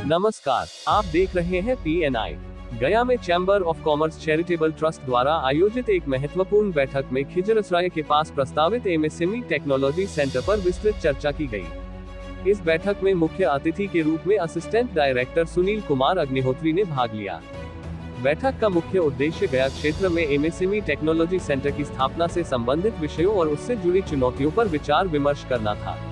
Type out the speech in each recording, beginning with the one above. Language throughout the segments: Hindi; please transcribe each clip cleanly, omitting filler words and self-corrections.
नमस्कार, आप देख रहे हैं PNI। गया में chamber of commerce charitable trust द्वारा आयोजित एक महत्वपूर्ण बैठक में खिजरसराय के पास प्रस्तावित MSME टेक्नोलॉजी सेंटर पर विस्तृत चर्चा की गई। इस बैठक में मुख्य अतिथि के रूप में असिस्टेंट डायरेक्टर सुनील कुमार अग्निहोत्री ने भाग लिया। बैठक का मुख्य उद्देश्य गया क्षेत्र में MSME टेक्नोलॉजी सेंटर की स्थापना से संबंधित विषयों और उससे जुड़ी चुनौतियों पर विचार विमर्श करना था।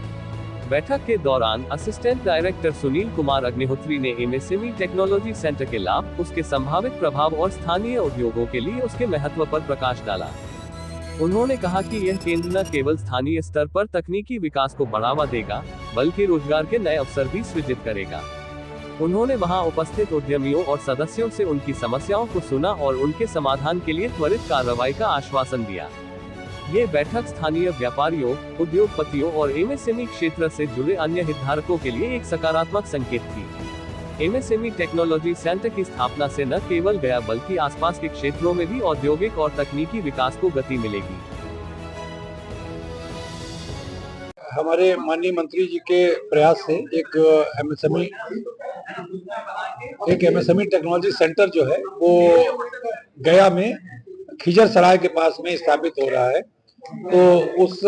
बैठक के दौरान असिस्टेंट डायरेक्टर सुनील कुमार अग्निहोत्री ने MSME टेक्नोलॉजी सेंटर के लाभ, उसके संभावित प्रभाव और स्थानीय उद्योगों के लिए उसके महत्व पर प्रकाश डाला। उन्होंने कहा कि यह केंद्र न केवल स्थानीय स्तर पर तकनीकी विकास को बढ़ावा देगा, बल्कि रोजगार के नए अवसर भी सृजित करेगा। उन्होंने वहां उपस्थित उद्यमियों और सदस्यों से उनकी समस्याओं को सुना और उनके समाधान के लिए त्वरित कार्रवाई का आश्वासन दिया। ये बैठक स्थानीय व्यापारियों, उद्योगपतियों और MSME क्षेत्र से जुड़े अन्य हितधारकों के लिए एक सकारात्मक संकेत थी। MSME टेक्नोलॉजी सेंटर की स्थापना से न केवल गया बल्कि आसपास के क्षेत्रों में भी औद्योगिक और तकनीकी विकास को गति मिलेगी। हमारे माननीय मंत्री जी के प्रयास से एक MSME टेक्नोलॉजी सेंटर जो है वो गया में खिजरसराय के पास में स्थापित हो रहा है। तो उस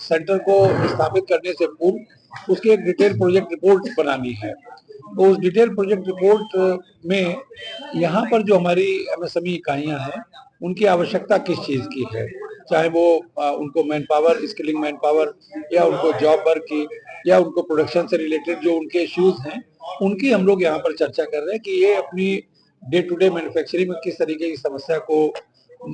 सेंटर को स्थापित करने से पूर्व उसकी एक डिटेल प्रोजेक्ट रिपोर्ट बनानी है। तो उस डिटेल प्रोजेक्ट रिपोर्ट में यहाँ पर जो हमारी MSME इकाइयाँ हैं उनकी आवश्यकता किस चीज़ की है, चाहे वो उनको man power, skilling man power, या उनको जॉब वर्क की, या उनको प्रोडक्शन से रिलेटेड जो उनके इश्यूज हैं उनकी हम लोग यहाँ पर चर्चा कर रहे हैं कि ये अपनी डे टू डे मैन्युफैक्चरिंग में किस तरीके की समस्या को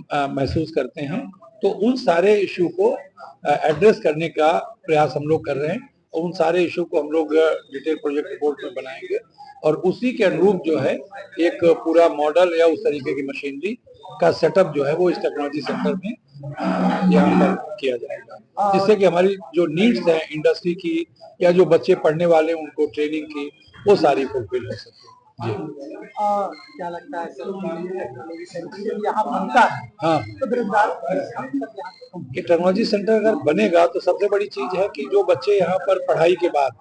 महसूस करते हैं। तो उन सारे इशू को एड्रेस करने का प्रयास हम लोग कर रहे हैं और उन सारे इशू को हम लोग डिटेल प्रोजेक्ट रिपोर्ट में बनाएंगे और उसी के अनुरूप जो है एक पूरा मॉडल या उस तरीके की मशीनरी का सेटअप जो है वो इस टेक्नोलॉजी सेंटर में यहाँ पर किया जाएगा, जिससे कि हमारी जो नीड्स हैं इंडस्ट्री की या जो बच्चे पढ़ने वाले उनको ट्रेनिंग की वो सारी फुलफिल हो सके। जी क्या लगता है टेक्नोलॉजी सेंटर यहाँ बनता है? हाँ, ये टेक्नोलॉजी सेंटर अगर बनेगा तो सबसे बड़ी चीज है कि जो बच्चे यहाँ पर पढ़ाई के बाद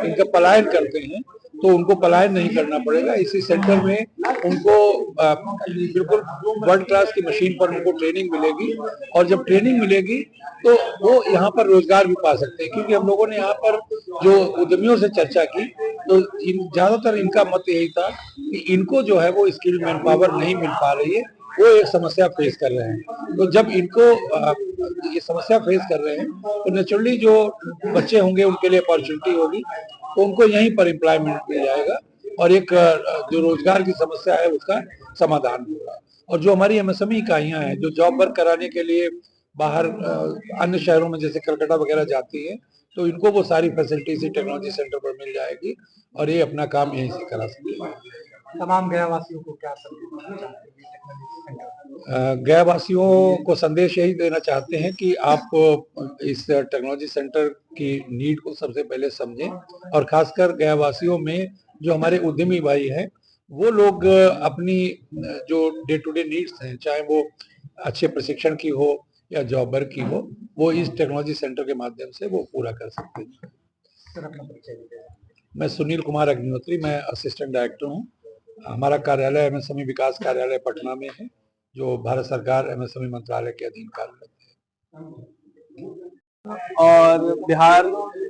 इनका पलायन करते हैं तो उनको पलायन नहीं करना पड़ेगा। इसी सेंटर में उनको बिल्कुल वर्ल्ड क्लास की मशीन पर उनको ट्रेनिंग मिलेगी और जब ट्रेनिंग मिलेगी तो वो यहाँ पर रोजगार भी पा सकते हैं। क्योंकि हम लोगों ने यहाँ पर जो उद्यमियों से चर्चा की तो ज्यादातर इनका मत यही था कि इनको जो है वो स्किल मैन पावर नहीं मिल पा रही है, वो एक समस्या फेस कर रहे हैं। तो जब इनको ये समस्या फेस कर रहे हैं तो नेचुरली जो बच्चे होंगे उनके लिए अपॉर्चुनिटी होगी, तो उनको यहीं पर एम्प्लॉयमेंट मिल जाएगा और एक जो रोजगार की समस्या है उसका समाधान होगा। और जो हमारी MSME इकाइयाँ हैं जो जॉब वर्क कराने के लिए बाहर अन्य शहरों में जैसे कलकत्ता वगैरह जाती है तो इनको वो सारी फैसिलिटीज टेक्नोलॉजी सेंटर पर मिल जाएगी और ये अपना काम यहीं से करा सकते हैं। तमाम गया वासियों को क्या संदेश? गया वासियों को संदेश यही देना चाहते हैं कि आप इस टेक्नोलॉजी सेंटर की नीड को सबसे पहले समझें और खासकर गया वासियों में जो हमारे उद्यमी भाई हैं वो लोग अपनी जो डे टू डे नीड्स हैं, चाहे वो अच्छे प्रशिक्षण की हो या जॉब वर्क की हो, वो इस टेक्नोलॉजी सेंटर के माध्यम से वो पूरा कर सकते हैं। मैं सुनील कुमार अग्निहोत्री, मैं असिस्टेंट डायरेक्टर हूँ। हमारा कार्यालय MSME विकास कार्यालय पटना में है जो भारत सरकार MSME मंत्रालय के अधीन कार्यरत है। और बिहार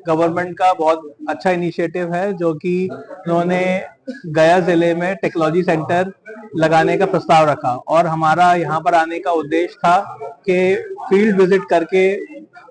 गवर्नमेंट का बहुत अच्छा इनिशिएटिव है जो कि उन्होंने गया जिले में टेक्नोलॉजी सेंटर लगाने का प्रस्ताव रखा और हमारा यहाँ पर आने का उद्देश्य था कि फील्ड विजिट करके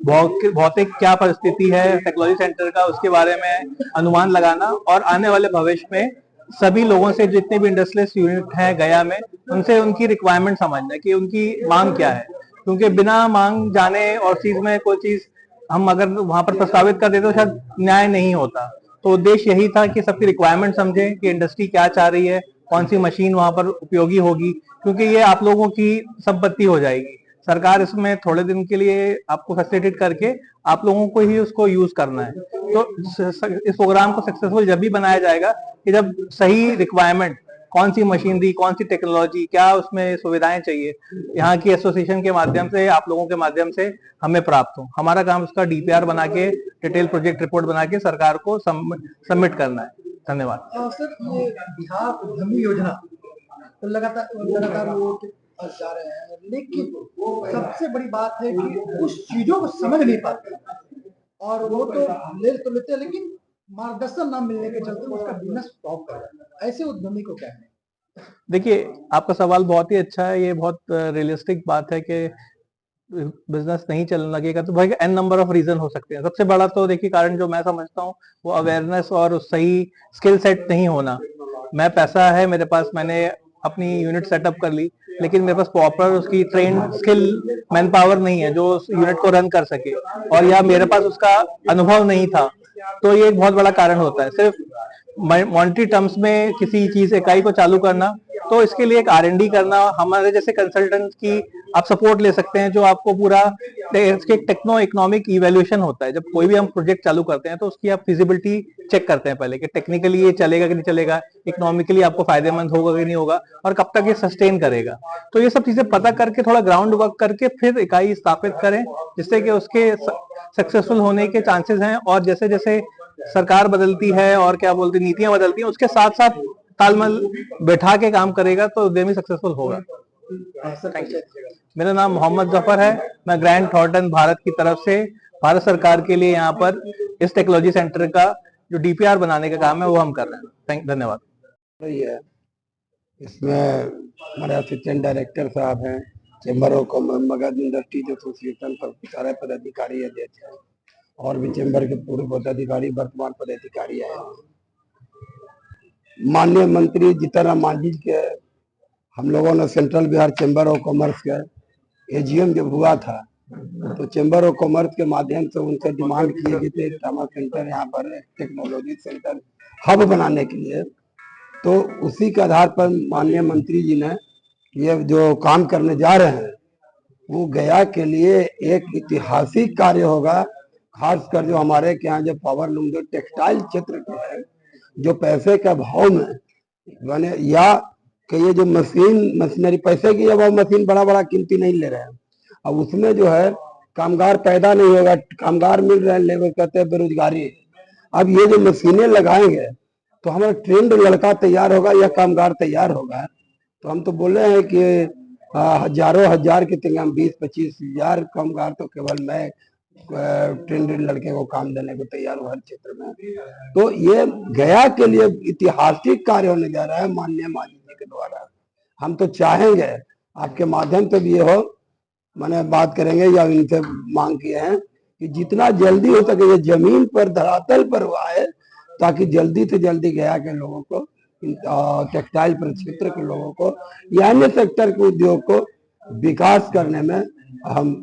भौतिक क्या परिस्थिति है टेक्नोलॉजी सेंटर का उसके बारे में अनुमान लगाना और आने वाले भविष्य में सभी लोगों से जितने भी इंडस्ट्रियलिस्ट यूनिट हैं गया में उनसे उनकी रिक्वायरमेंट समझना कि उनकी मांग क्या है, क्योंकि बिना मांग जाने और चीज में कोई चीज हम अगर वहां पर प्रस्तावित कर देते तो शायद न्याय नहीं होता। तो उद्देश्य यही था कि सबकी रिक्वायरमेंट समझें कि इंडस्ट्री क्या चाह रही है, कौन सी मशीन वहां पर उपयोगी होगी, क्योंकि ये आप लोगों की संपत्ति हो जाएगी। सरकार इसमें थोड़े दिन के लिए आपको फैसिलिटेट करके आप लोगों को ही उसको यूज करना है। तो इस प्रोग्राम को सक्सेसफुल जब भी बनाया जाएगा कि जब सही रिक्वायरमेंट, कौन सी मशीनरी, कौन सी टेक्नोलॉजी, क्या उसमें सुविधाएं चाहिए, यहाँ की एसोसिएशन के माध्यम से, आप लोगों के माध्यम से हमें प्राप्त हो। हमारा काम उसका DPR बना के, डिटेल प्रोजेक्ट रिपोर्ट बना के सरकार को सबमिट करना है। धन्यवाद। सर, ये बिहार उद्यमी योजना तो लगातार लोग जा रहे हैं, लेकिन सबसे बड़ी बात है कि उस चीजों को समझ नहीं पाते और वो तो लेते हैं, लेकिन मार्गदर्शन ना मिलने के चलते उसका बिजनेस स्टॉप कर जाता है। ऐसे उद्यमी को क्या है? देखिए, आपका सवाल बहुत ही अच्छा है। ये बहुत रियलिस्टिक बात है कि बिजनेस नहीं चलने लगेगा तो भाई एन नंबर ऑफ रीजन हो सकते हैं। सबसे बड़ा तो देखिए कारण जो मैं समझता हूँ वो अवेयरनेस और सही स्किल सेट नहीं होना। मैं पैसा है मेरे पास, मैंने अपनी यूनिट सेटअप कर ली, लेकिन मेरे पास प्रॉपर उसकी ट्रेन स्किल मैन पावर नहीं है जो उस यूनिट को रन कर सके, और या मेरे पास उसका अनुभव नहीं था। तो ये एक बहुत बड़ा कारण होता है। सिर्फ मॉनेटरी टर्म्स में किसी चीज इकाई को चालू करना, तो इसके लिए एक R&D करना, हमारे जैसे कंसल्टेंट की आप सपोर्ट ले सकते हैं जो आपको पूरा इसके टेक्नो इकोनॉमिक इवैल्यूएशन होता है। जब कोई भी हम प्रोजेक्ट चालू करते हैं तो उसकी आप फिजिबिलिटी चेक करते हैं पहले कि टेक्निकली ये चलेगा कि नहीं चलेगा, इकोनॉमिकली आपको फायदेमंद होगा कि नहीं होगा, और कब तक ये सस्टेन करेगा। तो ये सब चीजें पता करके थोड़ा ग्राउंड वर्क करके फिर इकाई स्थापित करें, जिससे कि उसके सक्सेसफुल होने के चांसेस हैं। और जैसे जैसे सरकार बदलती है और क्या बोलते नीतियां बदलती हैं, उसके साथ साथ तालमेल बैठा के काम करेगा तो उद्यमी सक्सेसफुल होगा। Thank you. मेरा नाम मोहम्मद जफर है। मैं ग्रैंड थॉर्टन भारत की तरफ से भारत सरकार के लिए यहाँ पर इस टेक्नोलॉजी सेंटर का जो DPR बनाने का काम है वो हम कर रहे हैं। धन्यवाद। इसमें हमारे असिस्टेंट डायरेक्टर साहब हैं, chamber of commerce Magadh industries association पर सारे पदाधिकारी अध्यक्ष हैं, और भी चेंबर के पूर्व पदाधिकारी वर्तमान पदाधिकारी आए हैं। माननीय मंत्री जीतन राम मांझी के हम लोगों ने central Bihar chamber of commerce के AGM जब हुआ था तो चेंबर ऑफ कॉमर्स के माध्यम से उनसे डिमांड किए गए थे ट्रामा सेंटर यहाँ पर टेक्नोलॉजी सेंटर हब बनाने के लिए। तो उसी के आधार पर माननीय मंत्री जी ने ये जो काम करने जा रहे हैं वो गया के लिए एक ऐतिहासिक कार्य होगा। खासकर जो हमारे के यहाँ जो पावर लूम जो टेक्सटाइल क्षेत्र के है, जो पैसे के अभाव में माने या कि ये जो मशीनरी पैसे की अब मशीन बड़ा कीमती नहीं ले रहे हैं, अब उसमें जो है कामगार पैदा नहीं होगा, कामगार मिल रहे हैं, लेबर कहते हैं बेरोजगारी। अब ये जो मशीनें लगाएंगे तो हमारा ट्रेंड लड़का तैयार होगा या कामगार तैयार होगा। तो हम तो बोले हैं कि हजारों हजार के तंग 20-25 हजार कामगार तो केवल मैं ट्रेंडेड लड़के को काम देने को तैयार हूँ हर क्षेत्र में। तो ये गया के लिए ऐतिहासिक कार्य होने जा रहा है माननीय मांझी जी के द्वारा। हम तो चाहेंगे आपके माध्यम से भी ये हो, मैंने बात करेंगे या इनसे मांग किए हैं कि जितना जल्दी हो सके ये जमीन पर धरातल पर हुआ है, ताकि जल्दी से जल्दी गया के लोगों को टेक्सटाइल क्षेत्र के लोगों को या अन्य सेक्टर के उद्योग को विकास करने में हम।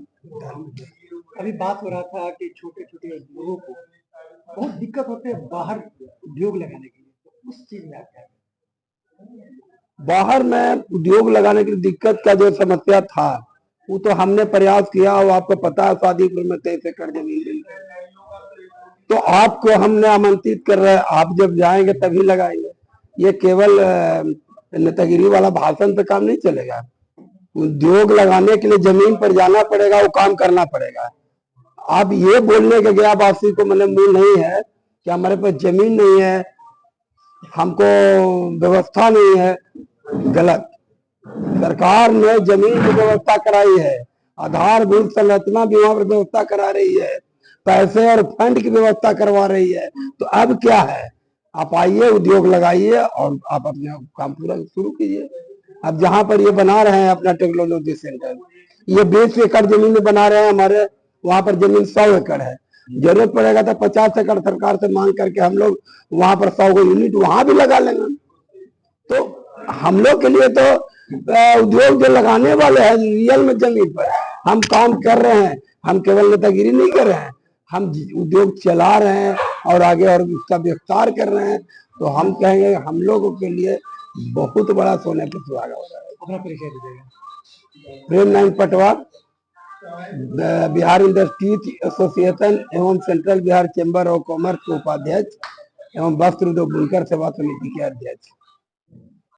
अभी बात हो रहा था कि छोटे छोटे लोगों को बहुत दिक्कत होते है बाहर उद्योग लगाने के लिए, तो उस चीज में क्या बाहर में उद्योग लगाने की दिक्कत का जो समस्या था वो तो हमने प्रयास किया, और आपको पता है शादीपुर में 23 एकड़ जमीन मिली, तो आपको हमने आमंत्रित कर रहे हैं, आप जब जाएंगे तभी लगाएंगे। ये केवल नेतागिरी वाला भाषण पे काम नहीं चलेगा। उद्योग लगाने के लिए जमीन पर जाना पड़ेगा, वो काम करना पड़ेगा। आप ये बोलने के गया वासी को मैंने मूल नहीं है कि हमारे पास जमीन नहीं है, हमको व्यवस्था नहीं है, गलत। सरकार ने जमीन की व्यवस्था कराई है, आधारभूत संरचना भी वहां पर व्यवस्था करा रही है, पैसे और फंड की व्यवस्था करवा रही है। तो अब क्या है, आप आइए, उद्योग लगाइए और आप अपने काम पूरा शुरू कीजिए। अब जहां पर ये बना रहे हैं अपना टेक्नोलॉजी सेंटर, ये 20 एकड़ जमीन में बना रहे हैं, हमारे वहां पर जमीन 100 एकड़ है। जरूरत पड़ेगा तो 50 एकड़ सरकार से मांग करके हम लोग वहां पर 100 यूनिट वहां भी लगा लेंगे। तो हम लोग के लिए तो उद्योग जो लगाने वाले हैं रियल में जमीन पर हम काम कर रहे हैं, हम केवल नेतागिरी नहीं कर रहे हैं, हम उद्योग चला रहे हैं और आगे और उसका विस्तार कर रहे हैं। तो हम कहेंगे हम लोगों के लिए बहुत बड़ा सोने पर सुहागा होगा। अपना परिचय दीजिएगा। प्रेम नारायण पटवा, बिहार इंडस्ट्रीज एसोसिएशन एवं central Bihar chamber of commerce के उपाध्यक्ष एवं वस्त्र उद्योग बुनकर सेवा समिति के अध्यक्ष।